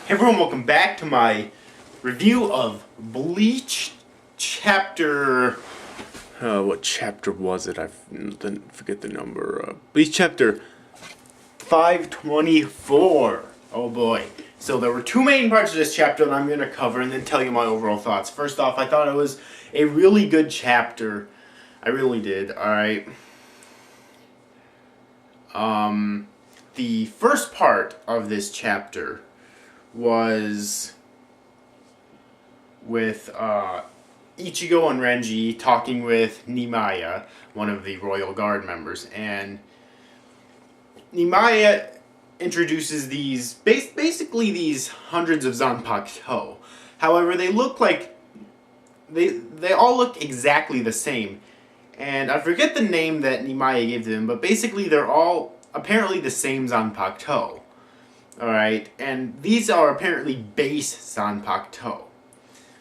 Hey everyone, welcome back to my review of Bleach chapter... what chapter was it? I forget the number. Bleach chapter 524. Oh boy. So there were two main parts of this chapter that I'm going to cover and then tell you my overall thoughts. First off, I thought it was a really good chapter. I really did. Alright. The first part of this chapter was with Ichigo and Renji talking with Nimaya, one of the Royal Guard members, and Nimaya introduces these basically these hundreds of Zanpakuto. However, they look like they all look exactly the same, and I forget the name that Nimaya gave them, but basically they're all apparently the same Zanpakuto. Alright, and these are apparently base Zanpakuto.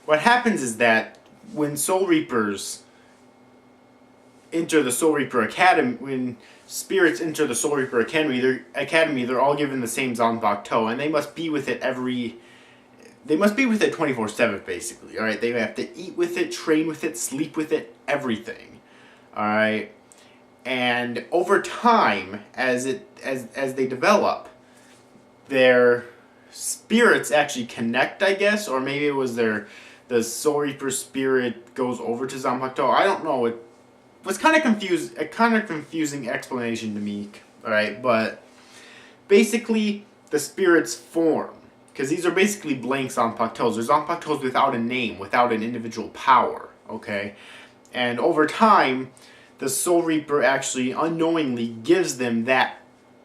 What happens is that when Soul Reapers enter the Soul Reaper Academy, when spirits enter the Soul Reaper Academy, they're all given the same Zanpakuto, and they must be with it 24/7 basically. Alright, they have to eat with it, train with it, sleep with it, everything. Alright, and over time, as they develop, their spirits actually connect, I guess, or maybe it was the Soul Reaper spirit goes over to Zanpakuto. I don't know. It was kind of confusing explanation to me. All right, but basically the spirits form, because these are basically blank Zanpakutos. They're Zanpakutos without a name, without an individual power. Okay, and over time, the Soul Reaper actually unknowingly gives them that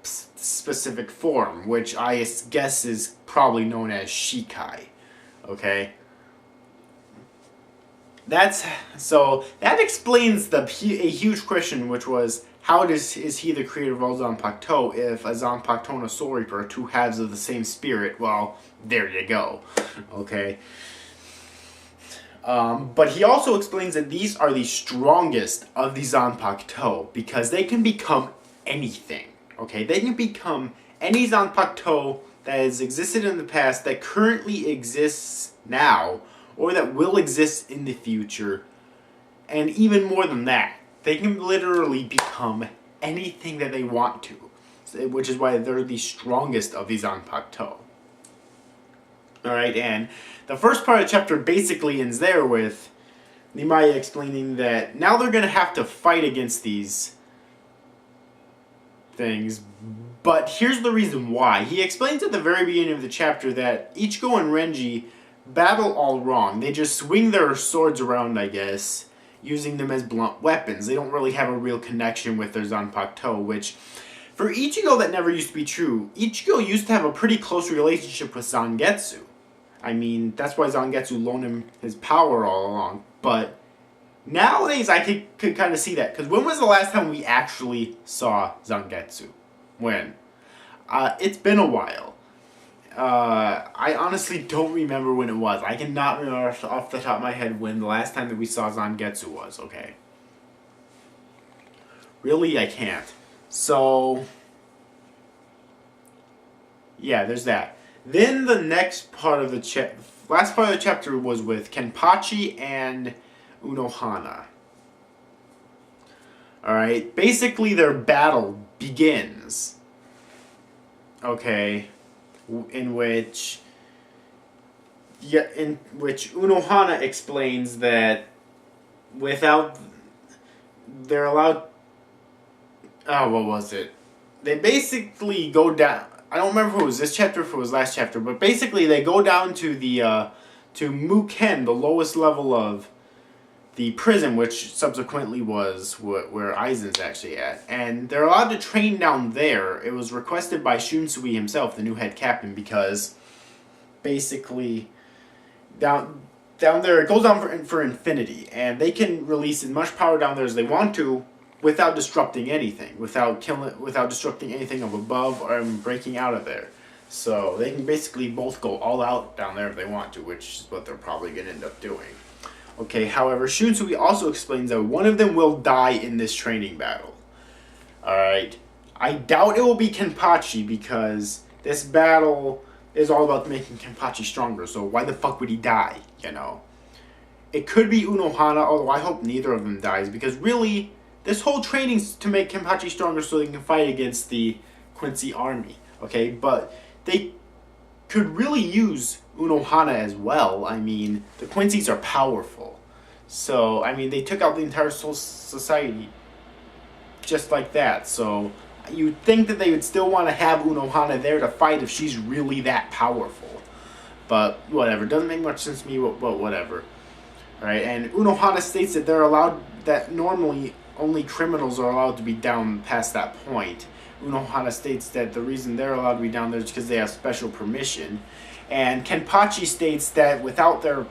specific form, which I guess is probably known as Shikai. Okay, that explains a huge question, which was how is he the creator of all Zanpakuto if a Zanpakuto and a Soul Reaper are two halves of the same spirit? Well, there you go. Okay. But he also explains that these are the strongest of the Zanpakuto because they can become anything. Okay, they can become any Zanpakuto that has existed in the past, that currently exists now, or that will exist in the future, and even more than that. They can literally become anything that they want to, which is why they're the strongest of the Zanpakuto. Alright, and the first part of the chapter basically ends there with Nimaya explaining that now they're going to have to fight against these things, but here's the reason why. He explains at the very beginning of the chapter that Ichigo and Renji battle all wrong. They just swing their swords around, I guess, using them as blunt weapons. They don't really have a real connection with their Zanpakuto, which, for Ichigo, that never used to be true. Ichigo used to have a pretty close relationship with Zangetsu. I mean, that's why Zangetsu loaned him his power all along, but nowadays, I could kind of see that. Because when was the last time we actually saw Zangetsu? When? It's been a while. I honestly don't remember when it was. I cannot remember off the top of my head when the last time that we saw Zangetsu was, okay? Really, I can't. So, yeah, there's that. Then the next part of the last part of the chapter was with Kenpachi and Unohana. Alright, basically their battle begins. Okay, in which Unohana explains that they're allowed, what was it? They basically go down, I don't remember if it was this chapter or if it was last chapter, but basically they go down to to Muken, the lowest level of the prison, which subsequently was where Aizen's actually at, and they're allowed to train down there. It was requested by Shunsui himself, the new head captain, because basically down there it goes down for infinity, and they can release as much power down there as they want to without disrupting anything, without disrupting anything up above or breaking out of there. So they can basically both go all out down there if they want to, which is what they're probably going to end up doing. Okay, however, Shunsui also explains that one of them will die in this training battle. Alright, I doubt it will be Kenpachi because this battle is all about making Kenpachi stronger, so why the fuck would he die, you know? It could be Unohana, although I hope neither of them dies, because really, this whole training's to make Kenpachi stronger so they can fight against the Quincy army, okay? But they could really use Unohana as well. I mean, the Quincy's are powerful. So, I mean, they took out the entire Soul Society just like that, so you'd think that they would still want to have Unohana there to fight if she's really that powerful. But whatever, doesn't make much sense to me, but whatever. Alright, and Unohana states that they're allowed, that normally only criminals are allowed to be down past that point. Unohana states that the reason they're allowed to be down there is because they have special permission. And Kenpachi states that without their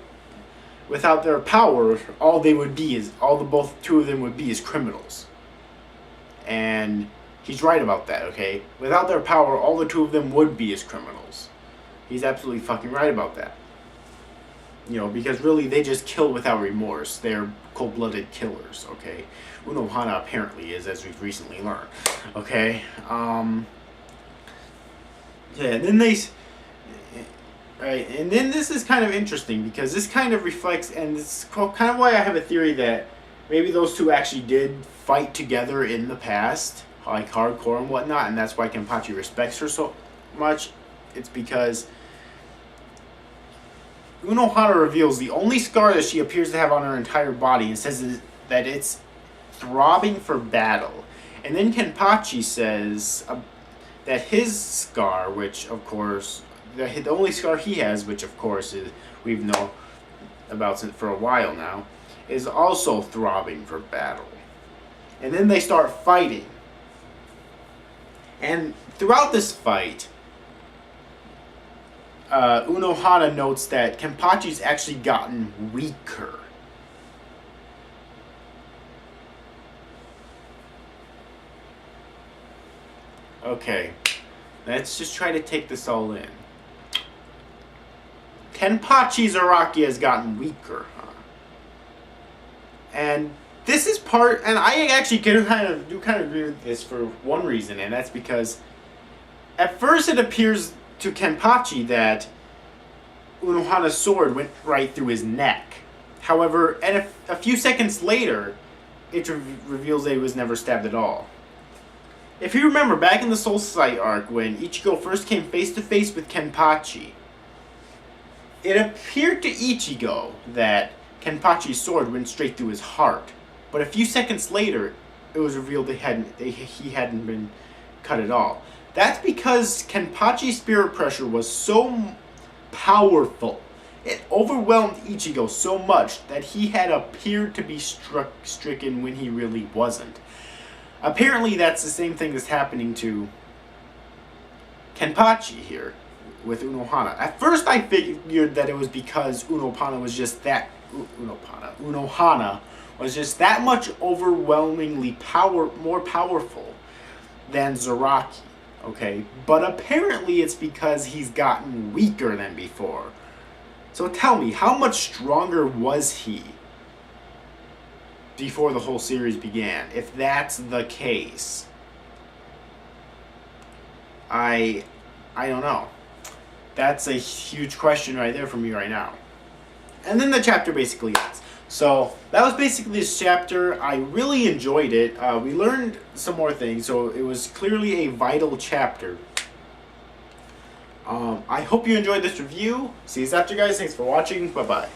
power, all the two of them would be is criminals. And he's right about that, okay? Without their power, all the two of them would be as criminals. He's absolutely fucking right about that. You know, because really they just kill without remorse. They're cold-blooded killers, okay? Unohana apparently is, as we've recently learned, okay? Yeah, and then and then this is kind of interesting because this kind of reflects, and it's kind of why I have a theory that maybe those two actually did fight together in the past, like hardcore and whatnot, and that's why Kenpachi respects her so much. It's because Unohana reveals the only scar that she appears to have on her entire body and says that it's throbbing for battle. And then Kenpachi says that his scar, which of course, the only scar he has, which of course is we've known about for a while now, is also throbbing for battle. And then they start fighting. And throughout this fight, Unohana notes that Kenpachi's actually gotten weaker. Okay, let's just try to take this all in. Kenpachi's Araki has gotten weaker, huh? And this is part, and I actually do kind of agree with this for one reason, and that's because at first it appears to Kenpachi that Unohana's sword went right through his neck. However, and a few seconds later, it reveals that he was never stabbed at all. If you remember, back in the Soul Society arc, when Ichigo first came face to face with Kenpachi, it appeared to Ichigo that Kenpachi's sword went straight through his heart. But a few seconds later, it was revealed he hadn't been cut at all. That's because Kenpachi's spirit pressure was so powerful. It overwhelmed Ichigo so much that he had appeared to be stricken when he really wasn't. Apparently that's the same thing that's happening to Kenpachi here with Unohana. At first I figured that it was because Unohana was just that much overwhelmingly more powerful than Zaraki. Okay, but apparently it's because he's gotten weaker than before. So tell me, how much stronger was he before the whole series began, if that's the case? I don't know. That's a huge question right there for me right now. And then the chapter basically ends. So that was basically this chapter. I really enjoyed it. We learned some more things, so it was clearly a vital chapter. I hope you enjoyed this review. See you after, guys. Thanks for watching. Bye-bye.